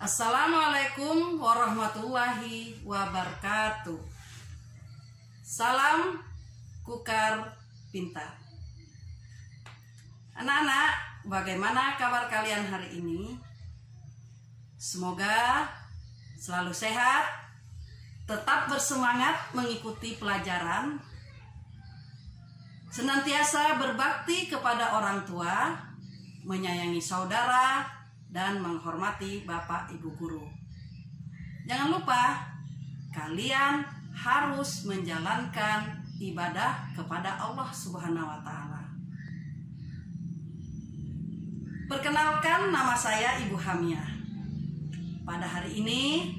Assalamualaikum warahmatullahi wabarakatuh. Salam Kukar Pintar. Anak-anak, bagaimana kabar kalian hari ini? Semoga selalu sehat, tetap bersemangat mengikuti pelajaran, senantiasa berbakti kepada orang tua, menyayangi saudara, dan menghormati Bapak Ibu Guru. Jangan lupa, kalian harus menjalankan ibadah kepada Allah Subhanahu wa Ta'ala. Perkenalkan, nama saya Ibu Hamiah. Pada hari ini,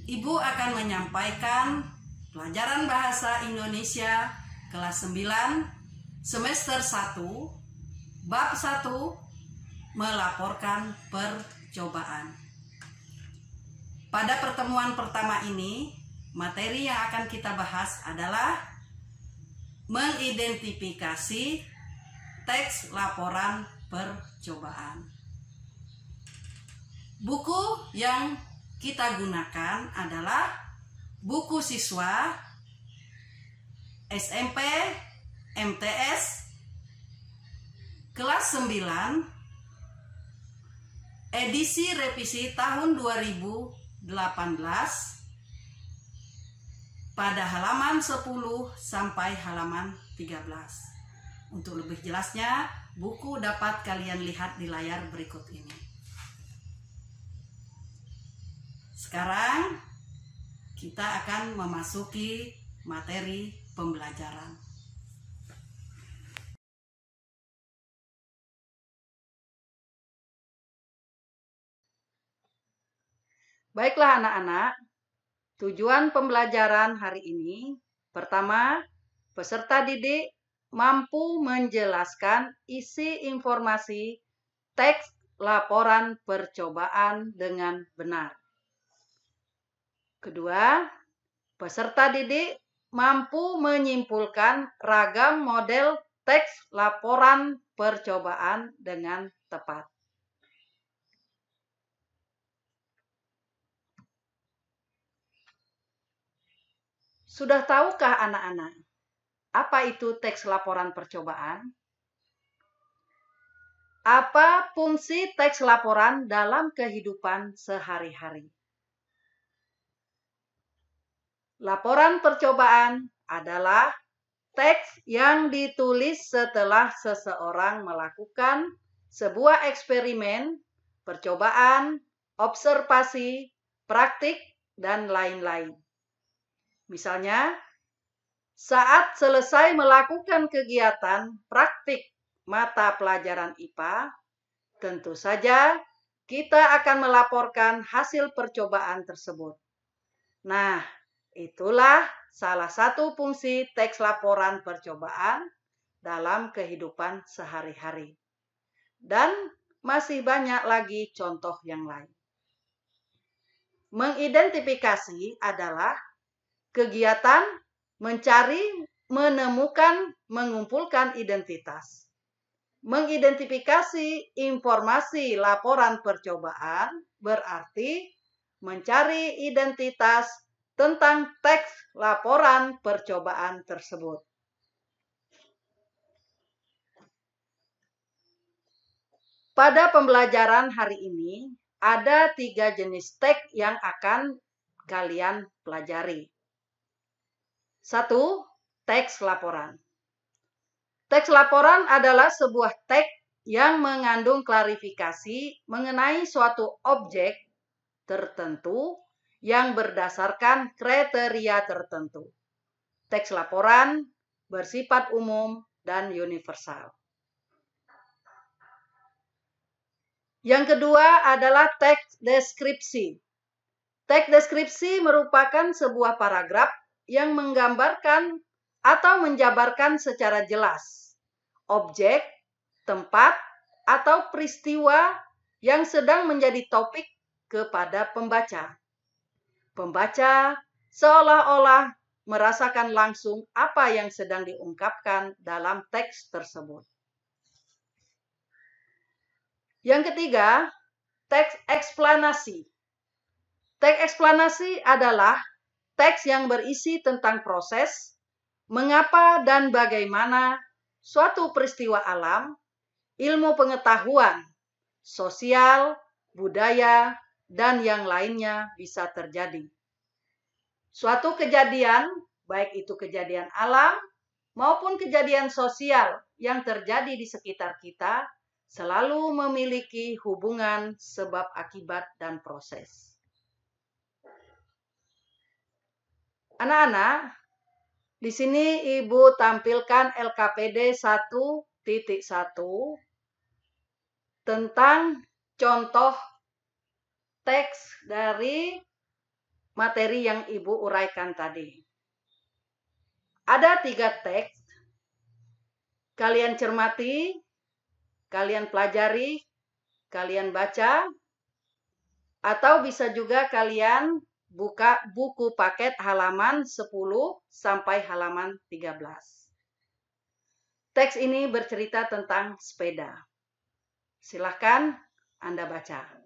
Ibu akan menyampaikan pelajaran Bahasa Indonesia kelas 9 semester 1 bab 1, melaporkan percobaan. Pada pertemuan pertama ini, materi yang akan kita bahas adalah mengidentifikasi teks laporan percobaan. Buku yang kita gunakan adalah buku siswa SMP MTS kelas 9 edisi revisi tahun 2018 pada halaman 10 sampai halaman 13. Untuk lebih jelasnya, buku dapat kalian lihat di layar berikut ini. Sekarang kita akan memasuki materi pembelajaran. Baiklah anak-anak, tujuan pembelajaran hari ini, pertama, peserta didik mampu menjelaskan isi informasi teks laporan percobaan dengan benar. Kedua, peserta didik mampu menyimpulkan ragam model teks laporan percobaan dengan tepat. Sudah tahukah anak-anak apa itu teks laporan percobaan? Apa fungsi teks laporan dalam kehidupan sehari-hari? Laporan percobaan adalah teks yang ditulis setelah seseorang melakukan sebuah eksperimen, percobaan, observasi, praktik, dan lain-lain. Misalnya, saat selesai melakukan kegiatan praktik mata pelajaran IPA, tentu saja kita akan melaporkan hasil percobaan tersebut. Nah, itulah salah satu fungsi teks laporan percobaan dalam kehidupan sehari-hari. Dan masih banyak lagi contoh yang lain. Mengidentifikasi adalah kegiatan mencari, menemukan, mengumpulkan identitas. Mengidentifikasi informasi laporan percobaan berarti mencari identitas tentang teks laporan percobaan tersebut. Pada pembelajaran hari ini, ada 3 jenis teks yang akan kalian pelajari. 1. Teks laporan. Teks laporan adalah sebuah teks yang mengandung klarifikasi mengenai suatu objek tertentu yang berdasarkan kriteria tertentu. Teks laporan bersifat umum dan universal. Yang kedua adalah teks deskripsi. Teks deskripsi merupakan sebuah paragraf yang menggambarkan atau menjabarkan secara jelas objek, tempat, atau peristiwa yang sedang menjadi topik kepada pembaca. Pembaca seolah-olah merasakan langsung apa yang sedang diungkapkan dalam teks tersebut. Yang ketiga, teks eksplanasi. Teks eksplanasi adalah teks yang berisi tentang proses, mengapa dan bagaimana suatu peristiwa alam, ilmu pengetahuan, sosial, budaya, dan yang lainnya bisa terjadi. Suatu kejadian, baik itu kejadian alam maupun kejadian sosial yang terjadi di sekitar kita, selalu memiliki hubungan sebab akibat dan proses. Anak-anak, di sini Ibu tampilkan LKPD 1.1 tentang contoh teks dari materi yang Ibu uraikan tadi. Ada 3 teks, kalian cermati, kalian pelajari, kalian baca, atau bisa juga kalian buka buku paket halaman 10 sampai halaman 13. Teks ini bercerita tentang sepeda. Silahkan Anda baca.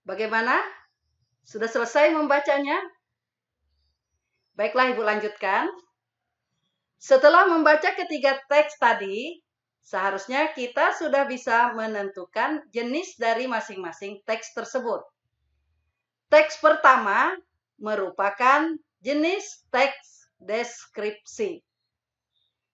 Bagaimana? Sudah selesai membacanya? Baiklah, Ibu lanjutkan. Setelah membaca ketiga teks tadi, seharusnya kita sudah bisa menentukan jenis dari masing-masing teks tersebut. Teks pertama merupakan jenis teks deskripsi.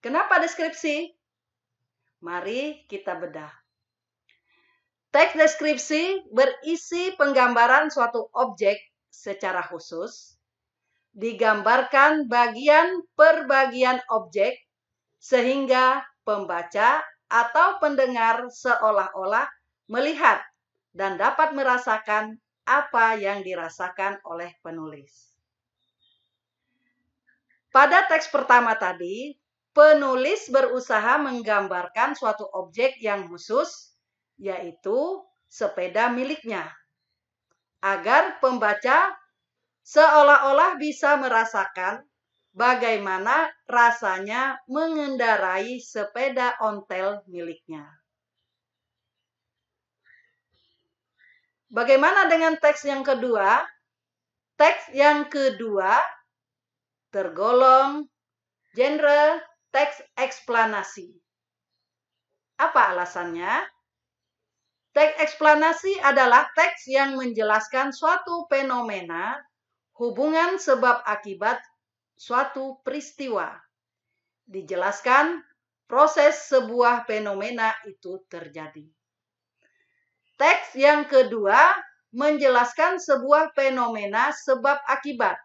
Kenapa deskripsi? Mari kita bedah. Teks deskripsi berisi penggambaran suatu objek secara khusus, digambarkan bagian per bagian objek sehingga pembaca atau pendengar seolah-olah melihat dan dapat merasakan apa yang dirasakan oleh penulis. Pada teks pertama tadi, penulis berusaha menggambarkan suatu objek yang khusus, yaitu sepeda miliknya, agar pembaca seolah-olah bisa merasakan bagaimana rasanya mengendarai sepeda ontel miliknya. Bagaimana dengan teks yang kedua? Teks yang kedua tergolong genre teks eksplanasi. Apa alasannya? Teks eksplanasi adalah teks yang menjelaskan suatu fenomena, hubungan sebab akibat suatu peristiwa. Dijelaskan proses sebuah fenomena itu terjadi. Teks yang kedua menjelaskan sebuah fenomena sebab akibat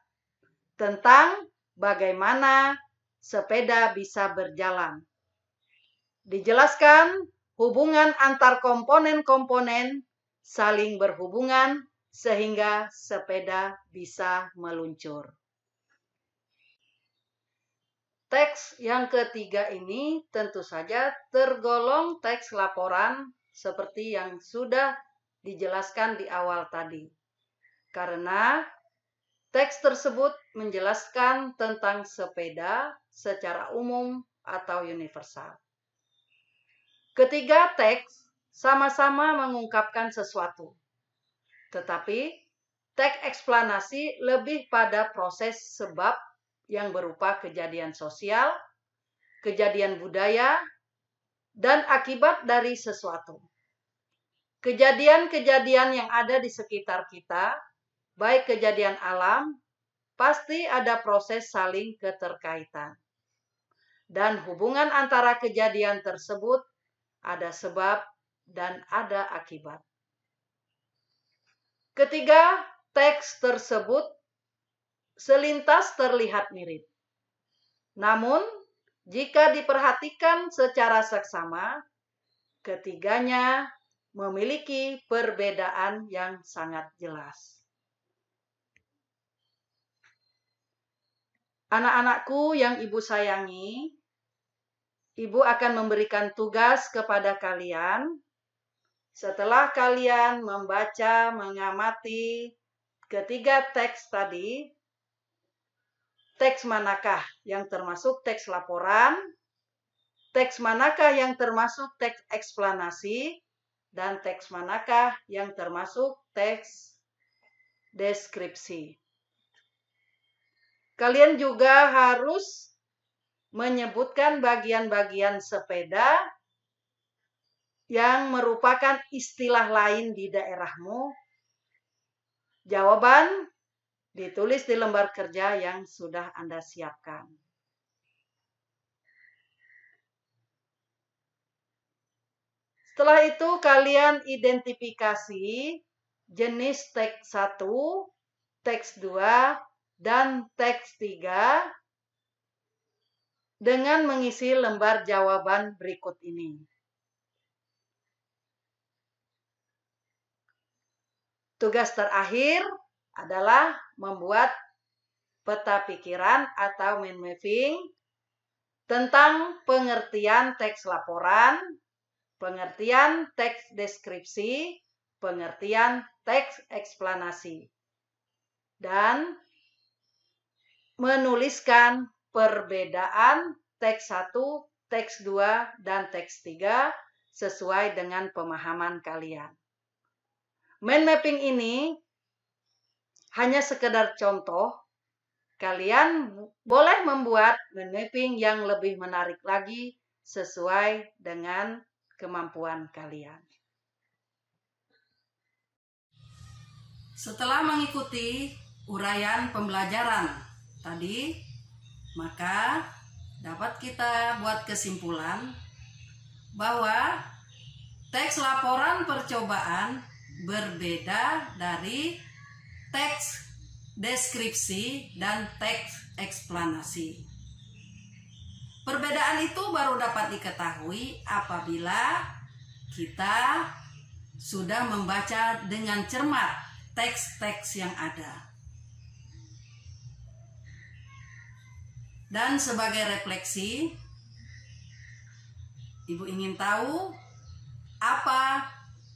tentang bagaimana sepeda bisa berjalan. Dijelaskan hubungan antar komponen-komponen saling berhubungan sehingga sepeda bisa meluncur. Teks yang ketiga ini tentu saja tergolong teks laporan seperti yang sudah dijelaskan di awal tadi. Karena teks tersebut menjelaskan tentang sepeda secara umum atau universal. Ketiga teks sama-sama mengungkapkan sesuatu. Tetapi teks eksplanasi lebih pada proses sebab yang berupa kejadian sosial, kejadian budaya, dan akibat dari sesuatu. Kejadian-kejadian yang ada di sekitar kita, baik kejadian alam, pasti ada proses saling keterkaitan. dan hubungan antara kejadian tersebut ada sebab dan ada akibat. Ketiga, teks tersebut selintas terlihat mirip. Namun, jika diperhatikan secara seksama, ketiganya memiliki perbedaan yang sangat jelas. Anak-anakku yang Ibu sayangi, Ibu akan memberikan tugas kepada kalian. Setelah kalian membaca, mengamati ketiga teks tadi, teks manakah yang termasuk teks laporan, teks manakah yang termasuk teks eksplanasi, dan teks manakah yang termasuk teks deskripsi. Kalian juga harus menyebutkan bagian-bagian sepeda yang merupakan istilah lain di daerahmu. Jawaban ditulis di lembar kerja yang sudah Anda siapkan. Setelah itu kalian identifikasi jenis teks 1, teks 2, dan teks 3 dengan mengisi lembar jawaban berikut ini. Tugas terakhir adalah membuat peta pikiran atau mind mapping tentang pengertian teks laporan, pengertian teks deskripsi, pengertian teks eksplanasi, dan menuliskan perbedaan teks 1, teks 2, dan teks 3 sesuai dengan pemahaman kalian. Mind mapping ini hanya sekedar contoh. Kalian boleh membuat mind mapping yang lebih menarik lagi sesuai dengan kemampuan kalian. Setelah mengikuti uraian pembelajaran tadi, maka dapat kita buat kesimpulan bahwa teks laporan percobaan berbeda dari teks deskripsi dan teks eksplanasi. Perbedaan itu baru dapat diketahui apabila kita sudah membaca dengan cermat teks-teks yang ada. Dan sebagai refleksi, Ibu ingin tahu apa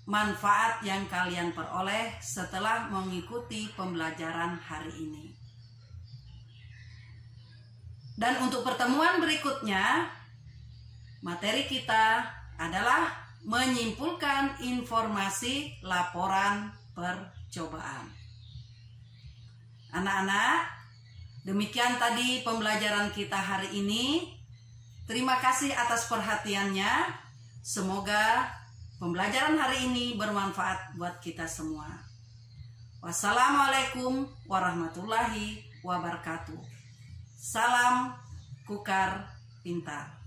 manfaat yang kalian peroleh setelah mengikuti pembelajaran hari ini. Dan untuk pertemuan berikutnya, materi kita adalah menyimpulkan informasi laporan percobaan. Anak-anak, demikian tadi pembelajaran kita hari ini. Terima kasih atas perhatiannya. Semoga pembelajaran hari ini bermanfaat buat kita semua. Wassalamualaikum warahmatullahi wabarakatuh. Salam Kukar Pintar.